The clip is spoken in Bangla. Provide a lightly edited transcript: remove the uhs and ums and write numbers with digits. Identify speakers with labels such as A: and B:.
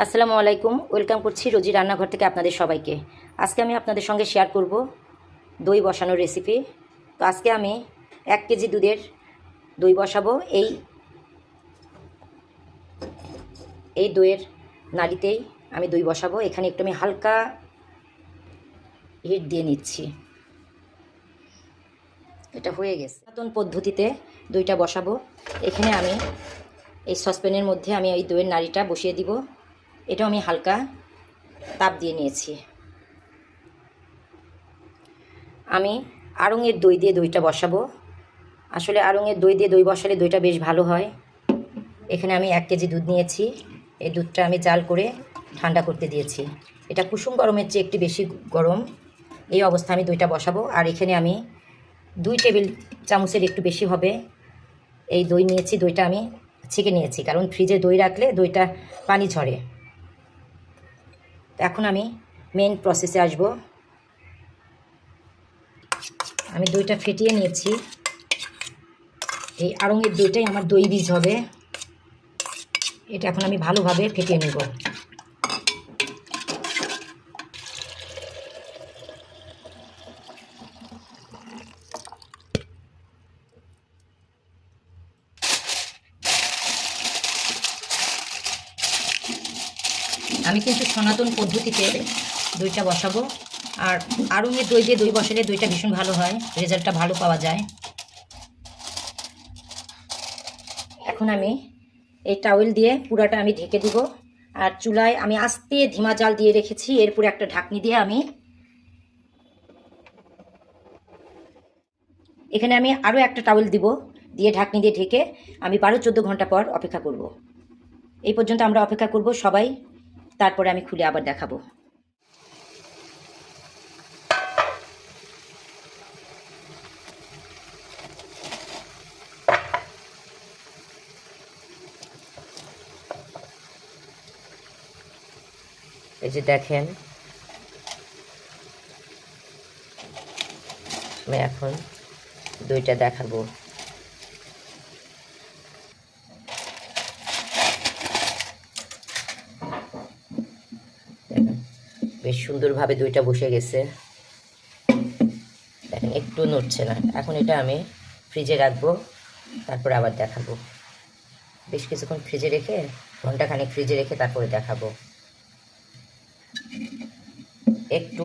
A: আসসালামু আলাইকুম, ওয়েলকাম করছি রোজি রান্নাঘর থেকে আপনাদের সবাইকে। আজকে আমি আপনাদের সঙ্গে শেয়ার করব দই বসানোর রেসিপি। তো আজকে আমি 1 কেজি দুধের দই বসাবো। এই দইয়ের নাড়িতেই আমি দই বসাবো। এখানে একটু আমি হালকা হিট দিয়ে নিচ্ছি। এটা হয়ে গেছে। নতুন পদ্ধতিতে দইটা বসাবো। এখানে আমি এই সসপ্যানের মধ্যে আমি এই দইয়ের নাড়িটা বসিয়ে দিব। এটাও আমি হালকা তাপ দিয়ে নিয়েছি। আমি আড়ঙের দই দিয়ে দইটা বসাবো। আসলে আড়ঙের দই দিয়ে দই বসালে দইটা বেশ ভালো হয়। এখানে আমি 1 কেজি দুধ নিয়েছি। এই দুধটা আমি জাল করে ঠান্ডা করতে দিয়েছি। এটা কুসুম গরমের চেয়ে একটু বেশি গরম। এই অবস্থা আমি দইটা বসাবো। আর এখানে আমি 2 টেবিল চামচের একটু বেশি হবে এই দই নিয়েছি। দইটা আমি ছেঁকে নিয়েছি, কারণ ফ্রিজে দই রাখলে দইটা পানি ঝরে। এখন আমি মেন প্রসেসে আসব। আমি দইটা ফেটিয়ে নিয়েছি। এই আড়ঙের দইটাই আমার দই বীজ হবে। এটা এখন আমি ভালোভাবে ফেটিয়ে নেব। আমি কিন্তু সনাতন পদ্ধতিতে দইটা বসাবো। আর আড়ঙের দই দিয়ে দই বসালে দইটা ভীষণ ভালো হয়, রেজাল্টটা ভালো পাওয়া যায়। এখন আমি এই টাওয়েল দিয়ে পুরাটা আমি ঢেকে দিব। আর চুলায় আমি আস্তে ধিমা জাল দিয়ে রেখেছি। এরপর একটা ঢাকনি দিয়ে আমি এখানে আমি আরও একটা টাওয়েল দিব, দিয়ে ঢাকনি দিয়ে ঢেকে আমি 12-14 ঘন্টা পর অপেক্ষা করব। এই পর্যন্ত আমরা অপেক্ষা করব সবাই, তারপরে আমি খুলে আবার দেখাবো। এই যে দেখেন, আমি এখন দইটা দেখাবো। বেশ সুন্দরভাবে দইটা বসে গেছে। দেখেন একটু নড়ছে না। এখন এটা আমি ফ্রিজে রাখবো, তারপরে আবার দেখাবো। বেশ কিছুক্ষণ ফ্রিজে রেখে, ঘন্টাখানেক ফ্রিজে রেখে তারপরে দেখাবো। একটু